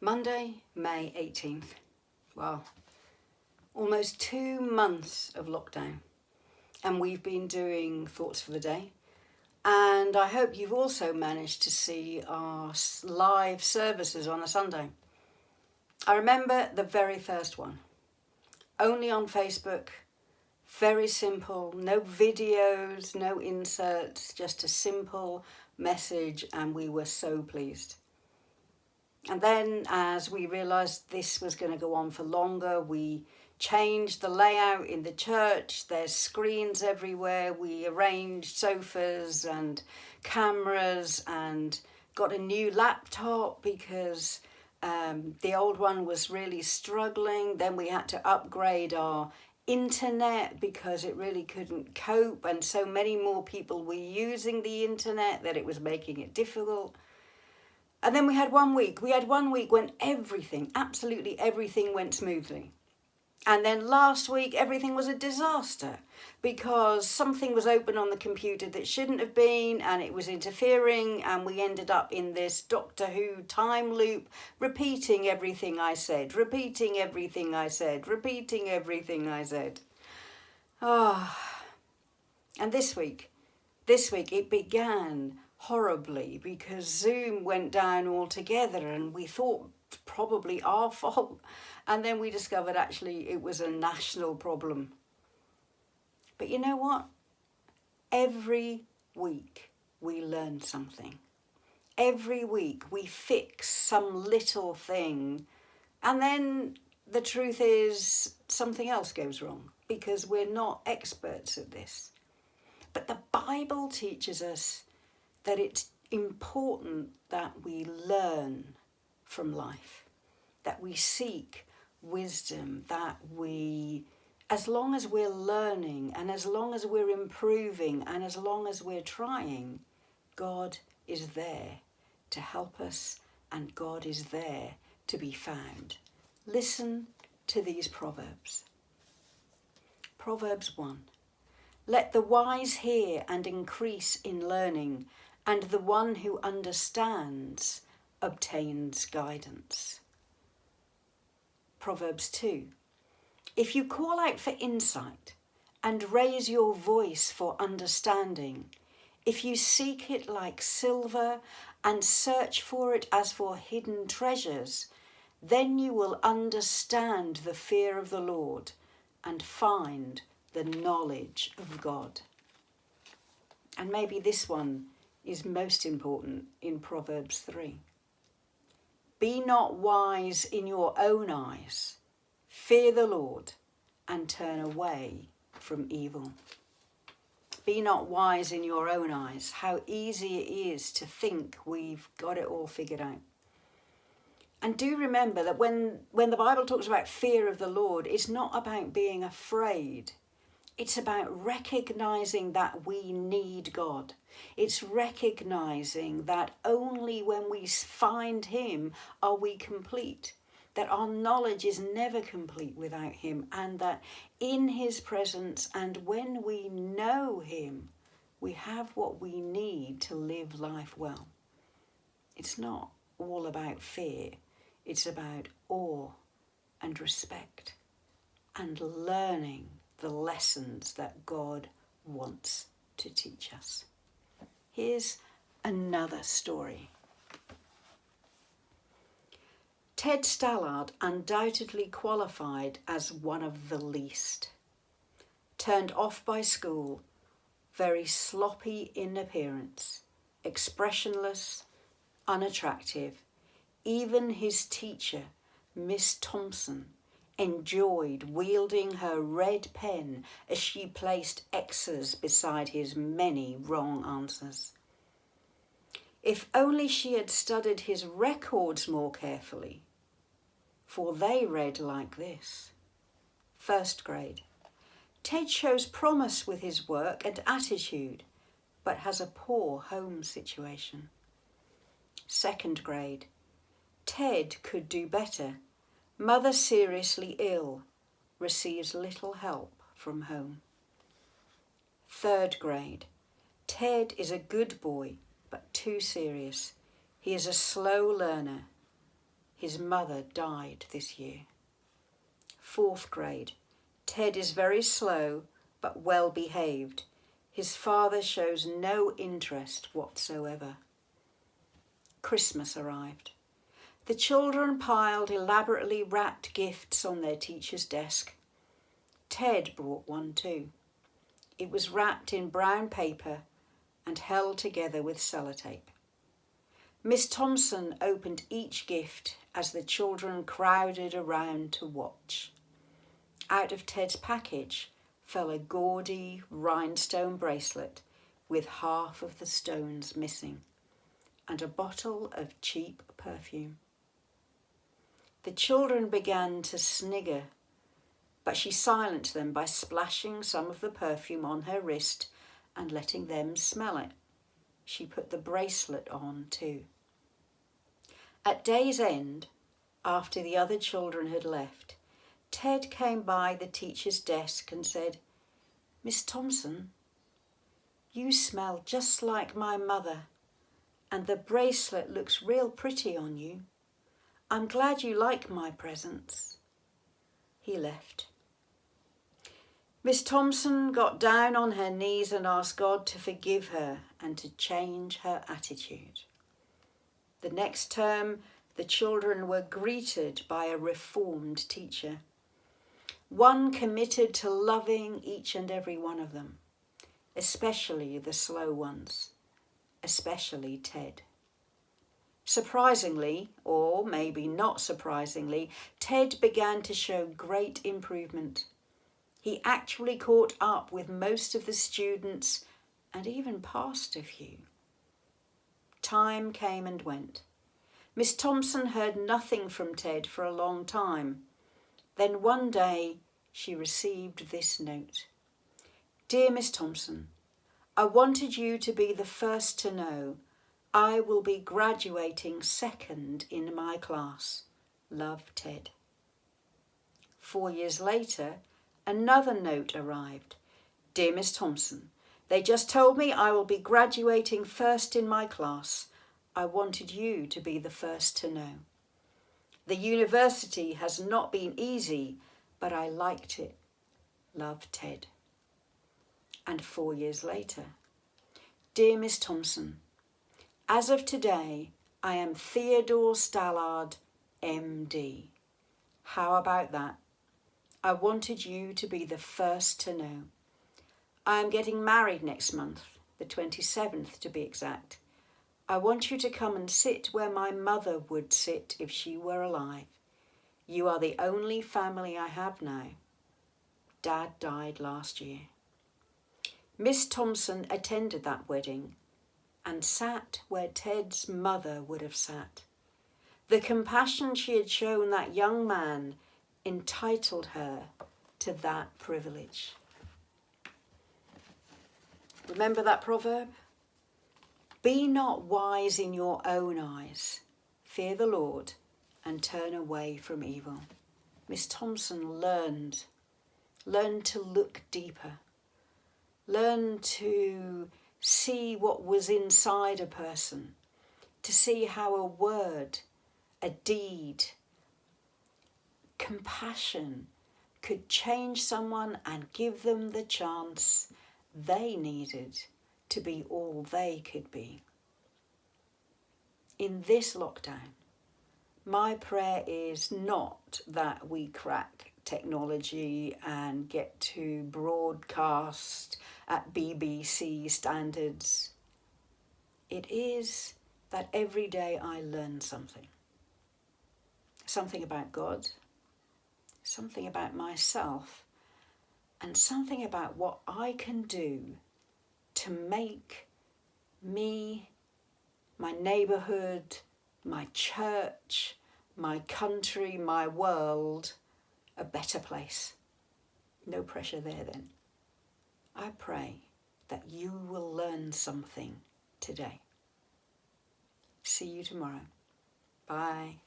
Monday, May 18th. Well, almost 2 months of lockdown, and we've been doing Thoughts for the Day. And I hope you've also managed to see our live services on a Sunday. I remember the very first one, only on Facebook, very simple, no videos, no inserts, just a simple message, and we were so pleased. And then as we realised this was going to go on for longer, we changed the layout in the church. There's screens everywhere. We arranged sofas and cameras and got a new laptop because the old one was really struggling. Then we had to upgrade our internet because it really couldn't cope, and so many more people were using the internet that it was making it difficult. And then we had 1 week. We had 1 week when everything, absolutely everything went smoothly. And then last week, everything was a disaster because something was open on the computer that shouldn't have been, and it was interfering, and we ended up in this Doctor Who time loop, repeating everything I said, repeating everything I said, repeating everything I said. And this week it began horribly because Zoom went down altogether, and we thought probably our fault, and then we discovered actually it was a national problem. But you know what? Every week we learn something. Every week we fix some little thing, and then the truth is something else goes wrong because we're not experts at this. But the Bible teaches us that it's important that we learn from life, that we seek wisdom, that we, as long as we're learning and as long as we're improving and as long as we're trying, God is there to help us and God is there to be found. Listen to these Proverbs. Proverbs 1. Let the wise hear and increase in learning, and the one who understands obtains guidance. Proverbs 2. If you call out for insight and raise your voice for understanding, if you seek it like silver and search for it as for hidden treasures, then you will understand the fear of the Lord and find the knowledge of God. And maybe this one is most important in Proverbs 3. Be not wise in your own eyes. Fear the Lord and turn away from evil. Be not wise in your own eyes. How easy it is to think we've got it all figured out. And do remember that when the Bible talks about fear of the Lord, it's not about being afraid. It's about recognizing that we need God. It's recognizing that only when we find him are we complete, that our knowledge is never complete without him, and that in his presence and when we know him, we have what we need to live life well. It's not all about fear. It's about awe and respect and learning the lessons that God wants to teach us. Here's another story. Ted Stallard undoubtedly qualified as one of the least. Turned off by school, very sloppy in appearance, expressionless, unattractive. Even his teacher, Miss Thompson, enjoyed wielding her red pen as she placed X's beside his many wrong answers. If only she had studied his records more carefully, for they read like this. First grade. Ted shows promise with his work and attitude, but has a poor home situation. Second grade. Ted could do better. Mother seriously ill, receives little help from home. Third grade. Ted is a good boy, but too serious. He is a slow learner. His mother died this year. 4th grade. Ted is very slow but well behaved. His father shows no interest whatsoever. Christmas arrived. The children piled elaborately wrapped gifts on their teacher's desk. Ted brought one too. It was wrapped in brown paper and held together with sellotape. Miss Thompson opened each gift as the children crowded around to watch. Out of Ted's package fell a gaudy rhinestone bracelet with half of the stones missing and a bottle of cheap perfume. The children began to snigger, but she silenced them by splashing some of the perfume on her wrist and letting them smell it. She put the bracelet on too. At day's end, after the other children had left, Ted came by the teacher's desk and said, "Miss Thompson, you smell just like my mother, and the bracelet looks real pretty on you. I'm glad you like my presents." He left. Miss Thompson got down on her knees and asked God to forgive her and to change her attitude. The next term, the children were greeted by a reformed teacher, one committed to loving each and every one of them, especially the slow ones, especially Ted. Surprisingly, or maybe not surprisingly, Ted began to show great improvement. He actually caught up with most of the students and even passed a few. Time came and went. Miss Thompson heard nothing from Ted for a long time. Then one day she received this note. "Dear Miss Thompson, I wanted you to be the first to know I will be graduating second in my class. Love, Ted." 4 years later, another note arrived. "Dear Miss Thompson, they just told me I will be graduating first in my class. I wanted you to be the first to know. The university has not been easy, but I liked it. Love, Ted." And 4 years later, "Dear Miss Thompson, as of today, I am Theodore Stallard, MD. How about that? I wanted you to be the first to know. I am getting married next month, the 27th to be exact. I want you to come and sit where my mother would sit if she were alive. You are the only family I have now. Dad died last year." Miss Thompson attended that wedding and sat where Ted's mother would have sat. The compassion she had shown that young man entitled her to that privilege. Remember that proverb? Be not wise in your own eyes. Fear the Lord and turn away from evil. Miss Thompson learned to look deeper, learn to see what was inside a person, to see how a word, a deed, compassion could change someone and give them the chance they needed to be all they could be. In this lockdown, my prayer is not that we crack technology and get to broadcast at BBC standards. It is that every day I learn something. Something about God, something about myself, and something about what I can do to make me, my neighbourhood, my church, my country, my world, a better place. No pressure there then. I pray that you will learn something today. See you tomorrow. Bye.